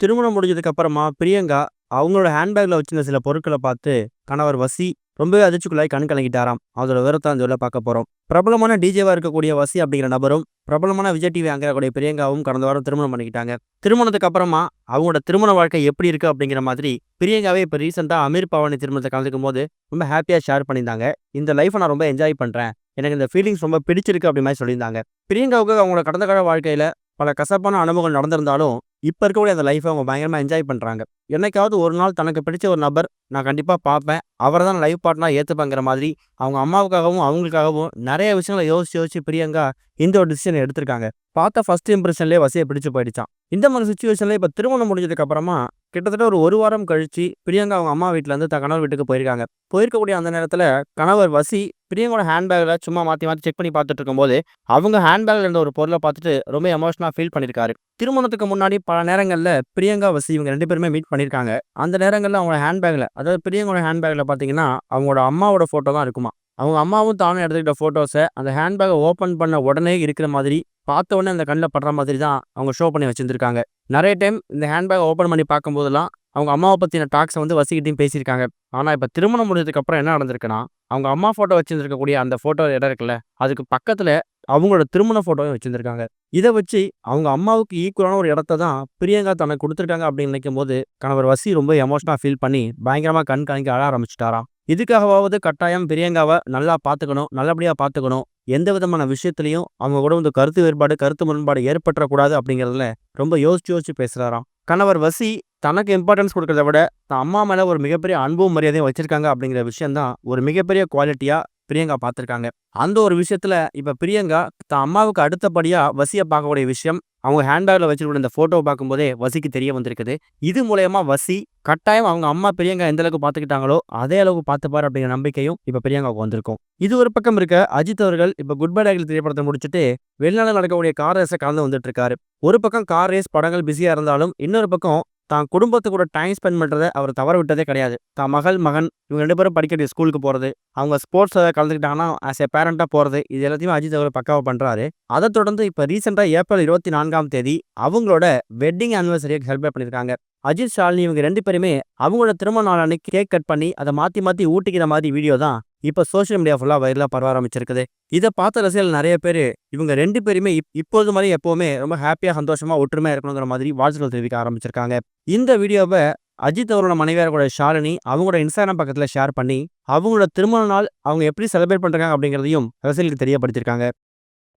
திருமணம் முடிஞ்சதுக்கு அப்புறமா பிரியங்கா அவங்களோட ஹேண்ட்பேக்ல வச்சிருந்த சில பொருட்கள பார்த்து கணவர் வசி ரொம்பவே அதிர்ச்சிக்குள்ளாகி கண் கலங்கிட்டாராம். அதோட விவரத்த அந்த இதுல பார்க்க போறோம். பிரபலமான டிஜேவா இருக்கக்கூடிய வசி அப்படிங்கிற நபரும், பிரபலமான விஜய் டிவி ஆங்கரா கூடிய பிரியங்காவும் கடந்த வாரம் திருமணம் பண்ணிக்கிட்டாங்க. திருமணத்துக்கு அப்புறமா அவங்களோட திருமண வாழ்க்கை எப்படி இருக்கு அப்படிங்கிற மாதிரி பிரியங்காவே இப்ப ரீசென்ட்டா அமீர் பவானி திருமணத்துல கலந்துக்கும்போது ரொம்ப ஹேப்பியா ஷேர் பண்ணியிருந்தாங்க. இந்த லைஃப்ப நான் ரொம்ப என்ஜாய் பண்றேன். எனக்கு இந்த ஃபீலிங்ஸ் ரொம்ப பிடிச்சிருக்கு அப்படி மாரி சொல்லியிருந்தாங்க. பிரியங்காவுக்கு அவங்களோட கடந்த கால வாழ்க்கையில பல கசப்பான அனுபவங்கள் நடந்திருந்தாலும், இப்ப இருக்கக்கூடிய அந்த லைஃப்ப அவங்க பயங்கரமா என்ஜாய் பண்றாங்க. என்னைக்காவது ஒரு நாள் தனக்கு பிடிச்ச ஒரு நபர் நான் கண்டிப்பா பார்ப்பேன். அவர தான் லைஃப் பார்ட்னரா ஏத்துப்பேங்கிற மாதிரி அவங்க அம்மாவுக்காகவும், அவங்களுக்காகவும் நெறைய விஷயங்கள யோசிச்சு, யோசிச்சு பிரியங்கா இந்த ஒரு டிசிஷன் எடுத்திருக்காங்க. பார்த்த ஃபர்ஸ்ட் இம்ப்ரஷன்லயே வசிய பிடிச்சு போயிடுச்சாம். இந்த மாரி சிச்சுவேஷன்ல இப்ப திருமணம் முடிஞ்சதுக்கு அப்புறமா கிட்டத்தட்ட ஒரு 1 வாரம் கழிச்சு பிரியங்கா அவங்க அம்மா வீட்ல இருந்து தன் கணவர் வீட்டுக்கு போயிருக்காங்க. போயிருக்கக்கூடிய அந்த நேரத்துல கணவர் வசி பிரியங்காவோட ஹேண்ட்பேக்ல சும்மா மாத்தி, மாத்தி செக் பண்ணி பார்த்துட்டு இருக்கும்போது, அவங்க ஹேண்ட்பேக்ல இருந்த ஒரு பொருள பார்த்துட்டு ரொம்ப எமோஷனலா ஃபீல் பண்ணியிருக்காரு. திருமணத்துக்கு முன்னாடி பல நேரங்கள்ல பிரியங்கா, வசி இவங்க 2 பேருமே மீட் பண்ணியிருக்காங்க. அந்த நேரங்கள்ல அவங்க ஹேண்ட்பேக்ல அதாவது பிரியங்காவோட ஹேண்ட்பேக்ல பார்த்தீங்கன்னா, அவங்களோட அம்மாவோட ஃபோட்டோ தான் இருக்குமாம். அவங்க அம்மாவும் தானும் எடுத்துக்கிட்ட ஃபோட்டோஸ அந்த ஹேண்ட்பேக்க ஓப்பன் பண்ண உடனே இருக்கிற மாதிரி, பார்த்த உடனே அந்த கண்ல படுற மாதிரி தான் அவங்க ஷோ பண்ணி வச்சிருந்திருக்காங்க. நெறைய டைம் இந்த ஹேண்ட்பேக் ஓப்பன் பண்ணி பார்க்கும்போதெல்லாம், அவங்க அம்மாவ பத்தின டாக்ஸ வந்து வசிக்கிட்டயும் பேசியிருக்காங்க. ஆனா, இப்ப திருமணம் முடிஞ்சதுக்கு அப்புறம் என்ன நடந்திருக்குன்னா, அவங்க அம்மா ஃபோட்டோ வச்சிருந்திருக்கக்கூடிய அந்த ஃபோட்டோ இடம் இருக்குல்ல, அதுக்கு பக்கத்துல அவங்களோட திருமண ஃபோட்டோவும் வச்சிருந்திருக்காங்க. இத வச்சு அவங்க அம்மாவுக்கு ஈக்குவலான ஒரு இடத்த தான் பிரியங்கா தனக்கு குடுத்துருக்காங்க அப்படின்னு நினைக்கும்போது, கணவர் வசி ரொம்ப எமோஷனலா ஃபீல் பண்ணி பயங்கரமா கண் கலங்கி அழ ஆரம்பிச்சுட்டாராம். இதுக்காகவாவது கட்டாயம் பிரியங்காவ நல்லா பார்த்துக்கணும், நல்லபடியா பார்த்துக்கணும். எந்த விதமான விஷயத்திலயும் அவங்க கூட வந்து கருத்து வேறுபாடு, கருத்து முரண்பாடு ஏற்பட்டுறக்கூடாது அப்படிங்கிறதுல ரொம்ப யோசிச்சு, யோசிச்சு பேசுறாராம். கணவர் வசி தனக்கு இம்பார்ட்டன்ஸ் குடுக்கிறத விட, தான் அம்மா மேல ஒரு மிகப்பெரிய அன்பும், மரியாதையும் வச்சிருக்காங்க அப்படிங்கிற விஷயம் தான் ஒரு மிகப்பெரிய குவாலிட்டியா பிரியங்கா பார்த்துருக்காங்க. அந்த ஒரு விஷயத்துல இப்ப பிரியங்கா தான் அம்மாவுக்கு அடுத்தபடியா வசிய பார்க்கக்கூடிய விஷயம், அவங்க ஹேண்ட்பேக்ல வச்சிருக்க இந்த ஃபோட்டோவ பார்க்கும்போதே வசிக்கு தெரிய வந்திருக்குது. இது மூலியமா வசி கட்டாயம் அவங்க அம்மா பிரியங்கா எந்த அளவுக்கு பார்த்துக்கிட்டாங்களோ, அதே அளவுக்கு பார்த்துப்பாரு அப்படிங்கிற நம்பிக்கையும் இப்ப பிரியங்காவுக்கு வந்திருக்கும். இது ஒரு பக்கம் இருக்க, அஜித் அவர்கள் இப்ப குட் பை டைகர் திரைப்படத்த முடிச்சுட்டு வெளிநாடுல நடக்கக்கூடிய கார் ரேஸ கலந்து வந்துட்டு இருக்காரு. ஒரு பக்கம் கார் ரேஸ் படங்கள் பிஸியா இருந்தாலும், இன்னொரு பக்கம் தான் குடும்பத்து கூட டைம் ஸ்பெண்ட் பண்றத அவர் தவற விட்டதே கிடையாது. தான் மகள், மகன் இவங்க 2 பேரும் படிக்கக்கூடிய ஸ்கூலுக்கு போறது, அவங்க ஸ்போர்ட்ஸ்ல கலந்துக்கிட்டாங்கன்னா ஆஸ் எ பேரண்டா போறது, இது எல்லாத்தையுமே அஜித் அவர்கள் பக்காவா பண்றாரு. அத தொடர்ந்து இப்ப ரீசென்ட்டா ஏப்ரல் 24ஆம் தேதி அவங்களோட வெட்டிங் ஆனிவர்சரிய செலிப்ரேட் பண்ணியிருக்காங்க. அஜித், ஷாலினி இவங்க 2 பேருமே அவங்களோட திருமண நாள் அன்னைக்கு கேக் கட் பண்ணி அத மாத்தி, மாத்தி ஊட்டிக்கிற மாதிரி வீடியோ தான் இப்ப சோசியல் மீடியா ஃபுல்லா வைரலா பரவ ஆரம்பிச்சிருக்குது. இத பார்த்த ரசிகர்கள் நெறைய பேரு இவங்க 2 பேருமே இப்பொழுது மாரி எப்பவுமே ரொம்ப ஹேப்பியா, சந்தோஷமா, ஒற்றுமையா இருக்கணுங்கிற மாதிரி வாழ்த்துக்கள் தெரிவிக்க ஆரம்பிச்சிருக்காங்க. இந்த வீடியோவ அஜித் அவரோட மனைவியா இருக்கக்கூடிய ஷாலினி அவங்களோட இன்ஸ்டாகிராம் பக்கத்துல ஷேர் பண்ணி, அவங்களோட திருமண நாள் அவங்க எப்படி செலிப்ரேட் பண்றாங்க அப்படிங்கிறதையும் ரசிகர்களுக்கு தெரியப்படுத்தியிருக்காங்க.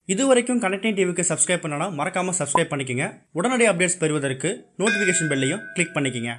இதுவரைக்கும் கனெக்டிங் டிவிக்கு சப்ஸ்கிரைப் பண்ணனா மறக்காம சப்ஸ்கிரைப் பண்ணிக்கங்க. உடனடி அப்டேட்ஸ் பெறுவதற்கு நோட்டிஃபிகேஷன் பெல்லையும் கிளிக் பண்ணிக்கங்க.